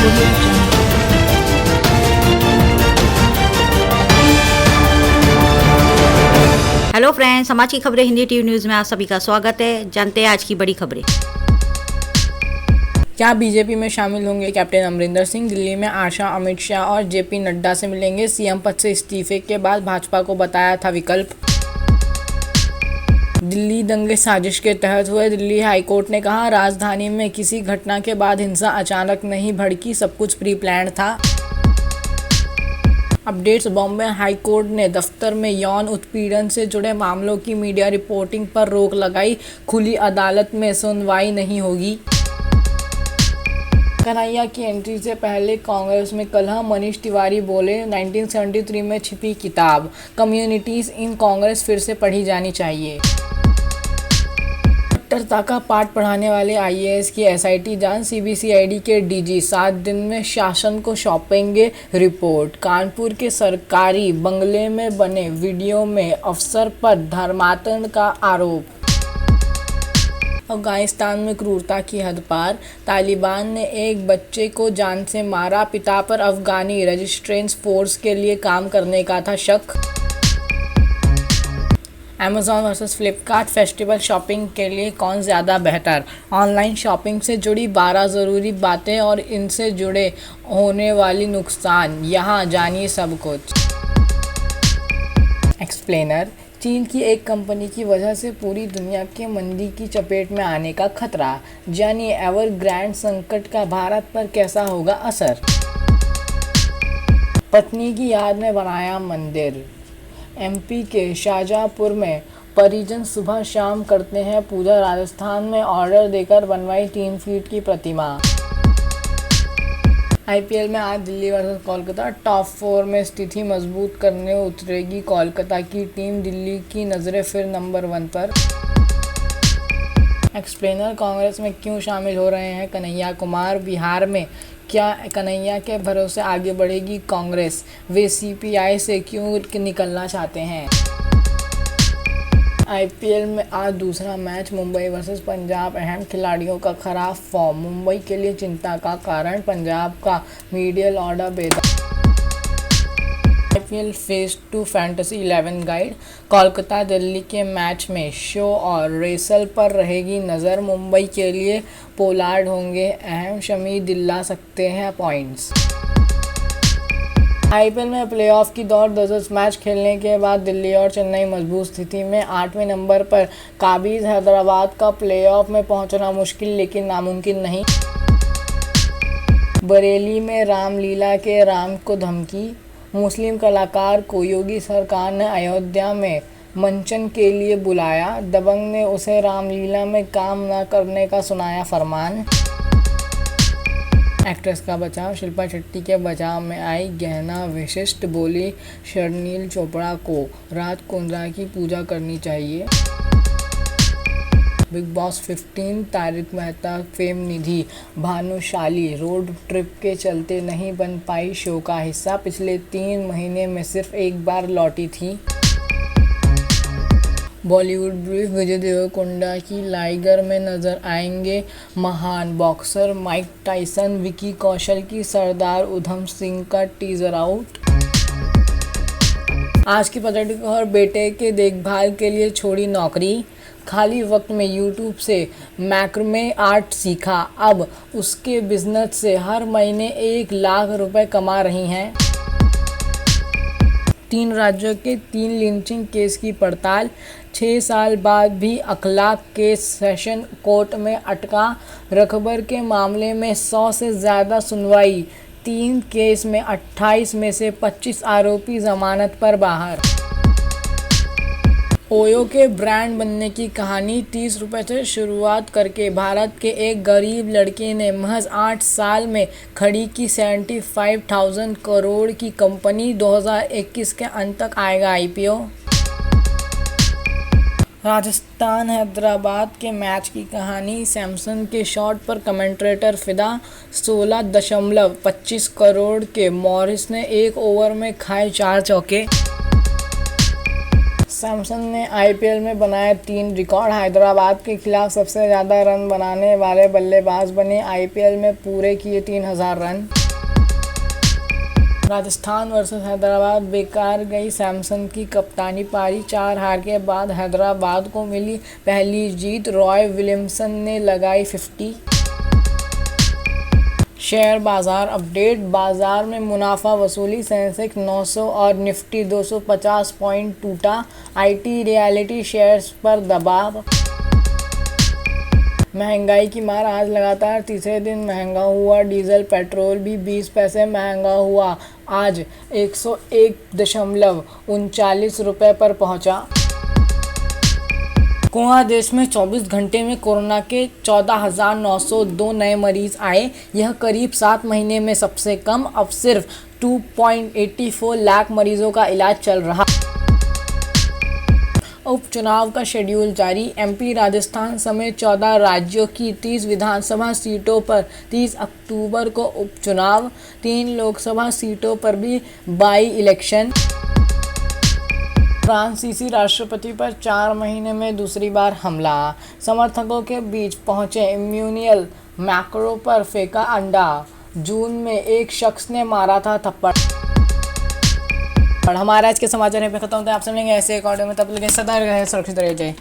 Audio Jungle. Hello friends, समाज की खबरें हिंदी टीवी न्यूज़ में आप सभी का स्वागत है। जानते हैं आज की बड़ी खबरें। क्या बीजेपी में शामिल होंगे कैप्टन अमरिंदर सिंह? दिल्ली में आशा अमित शाह और जेपी नड्डा से मिलेंगे। सीएम पद से इस्तीफे के बाद भाजपा को बताया था विकल्प। दिल्ली दंगे साजिश के तहत हुए। दिल्ली हाईकोर्ट ने कहा, राजधानी में किसी घटना के बाद हिंसा अचानक नहीं भड़की, सब कुछ प्री प्लान था। अपडेट्स। बॉम्बे हाई कोर्ट ने दफ्तर में यौन उत्पीड़न से जुड़े मामलों की मीडिया रिपोर्टिंग पर रोक लगाई। खुली अदालत में सुनवाई नहीं होगी। कन्हैया की एंट्री से पहले कांग्रेस में कलह। मनीष तिवारी बोले, 1973 में छिपी किताब कम्युनिटीज इन कांग्रेस फिर से पढ़ी जानी चाहिए। कट्टरता का पाठ पढ़ाने वाले आईएएस की एसआईटी जांच। सीबीसीआईडी के डीजी 7 दिन में शासन को सौंपेंगे रिपोर्ट। कानपुर के सरकारी बंगले में बने वीडियो में अफसर पर धर्मांतरण का आरोप। अफगानिस्तान में क्रूरता की हद पार। तालिबान ने एक बच्चे को जान से मारा। पिता पर अफगानी रेजिस्टेंस फोर्स के लिए काम करने का था शक। Amazon versus Flipkart. Festival shopping के लिए कौन ज़्यादा बेहतर? ऑनलाइन शॉपिंग से जुड़ी 12 ज़रूरी बातें और इनसे जुड़े होने वाली नुकसान, यहाँ जानिए सब कुछ। एक्सप्लेनर। चीन की एक कंपनी की वजह से पूरी दुनिया के मंदी की चपेट में आने का खतरा। जानिए एवरग्रांड संकट का भारत पर कैसा होगा असर। पत्नी की याद में बनाया मंदिर। एमपी के शाहजहांपुर में परिजन सुबह शाम करते हैं पूजा। राजस्थान में ऑर्डर देकर बनवाई 3 फीट की प्रतिमा। आईपीएल में आज दिल्ली वर्सेस कोलकाता। टॉप 4 में स्थिति मजबूत करने उतरेगी कोलकाता की टीम। दिल्ली की नज़रें फिर नंबर 1 पर। एक्सप्लेनर। कांग्रेस में क्यों शामिल हो रहे हैं कन्हैया कुमार? बिहार में क्या कन्हैया के भरोसे आगे बढ़ेगी कांग्रेस? वे सीपीआई से क्यों निकलना चाहते हैं? आईपीएल में आज दूसरा मैच मुंबई वर्सेस पंजाब। अहम खिलाड़ियों का खराब फॉर्म मुंबई के लिए चिंता का कारण। पंजाब का मिडिल ऑर्डर बेदार। IPL phase 2 fantasy 11 guide. Kolkata Delhi के मैच में शो और रेसल पर रहेगी नज़र। मुंबई के लिए पोलार्ड होंगे अहम। शमी दिला सकते हैं पॉइंट्स। आईपीएल में प्लेऑफ की दौड़। 10 मैच खेलने के बाद दिल्ली और चेन्नई मजबूत स्थिति में। 8वें नंबर पर काबिज। हैदराबाद का प्लेऑफ में पहुंचना मुश्किल लेकिन नामुमकिन नहीं। बरेली में रामलीला के राम को धमकी। मुस्लिम कलाकार को योगी सरकार ने अयोध्या में मंचन के लिए बुलाया। दबंग ने उसे रामलीला में काम न करने का सुनाया फरमान। एक्ट्रेस का बचाव। शिल्पा शेट्टी के बचाव में आई गहना विशिष्ट। बोली, शर्नील चोपड़ा को रात कुंद्रा की पूजा करनी चाहिए। Big boss 15। Tarak Mehta, fame Nidhi Bhanushali road trip के चलते नहीं बन पाई शो का हिस्सा। पिछले 3 महीने में सिर्फ एक बार लौटी थी। बॉलीवुड ब्रीफ। विजय देवरकोंडा की लाइगर में नजर आएंगे महान boxer Mike Tyson. Vicky Kaushal की सरदार उधम सिंह का टीजर आउट। आज की पॉलिटिक्स। और बेटे के देखभाल के लिए छोड़ी नौकरी। खाली वक्त में यूट्यूब से मैक्रोमे आर्ट सीखा। अब उसके बिजनेस से हर महीने 1 लाख रुपए कमा रही हैं। 3 राज्यों के 3 लिंचिंग केस की पड़ताल। 6 साल बाद भी अखलाक केस सेशन कोर्ट में अटका। रकबर के मामले में 100 से ज़्यादा सुनवाई। 3 केस में 28 में से 25 आरोपी जमानत पर बाहर। ओयो के ब्रांड बनने की कहानी। 30 रुपए से शुरुआत करके भारत के एक गरीब लड़के ने महज 8 साल में खड़ी की 75,000 करोड़ की कंपनी। 2021 के अंत तक आएगा आईपीओ। राजस्थान हैदराबाद के मैच की कहानी। सैमसन के शॉट पर कमेंटेटर फिदा। 16.25 करोड़ के मॉरिस ने 1 ओवर में खाए 4 चौके। सैमसन ने आईपीएल में बनाए 3 रिकॉर्ड। हैदराबाद के खिलाफ सबसे ज़्यादा रन बनाने वाले बल्लेबाज बने। आईपीएल में पूरे किए 3000 रन। राजस्थान वर्सेस हैदराबाद बेकार गई सैमसन की कप्तानी पारी। 4 हार के बाद हैदराबाद को मिली पहली जीत। रॉय विलियमसन ने लगाई 50। शेयर बाजार अपडेट। बाजार में मुनाफा वसूली। सेंसेक्स 900 और निफ्टी 250 पॉइंट टूटा। आईटी रियलिटी शेयर्स पर दबाव। महंगाई की मार। आज लगातार तीसरे दिन महंगा हुआ डीजल। पेट्रोल भी 20 पैसे महंगा हुआ। आज 101.39 रुपये पर पहुंचा। कोरोना देश में 24 घंटे में कोरोना के 14,902 नए मरीज आए। यह करीब 7 महीने में सबसे कम। अब सिर्फ 2.84 लाख मरीजों का इलाज चल रहा। उपचुनाव का शेड्यूल जारी। एमपी, राजस्थान समेत 14 राज्यों की 30 विधानसभा सीटों पर 30 अक्टूबर को उपचुनाव। 3 लोकसभा सीटों पर भी बाई इलेक्शन। फ्रांसीसी राष्ट्रपति पर 4 महीने में दूसरी बार हमला। समर्थकों के बीच पहुंचे इम्मानुएल मैक्रों पर फेंका अंडा। जून में एक शख्स ने मारा था थप्पड़। और हमारे आज के समाचार में खत्म होते हैं। आपसे मिलेंगे ऐसे एक ऑडियो में, तब तक सदा रहे सुरक्षित रह जाए।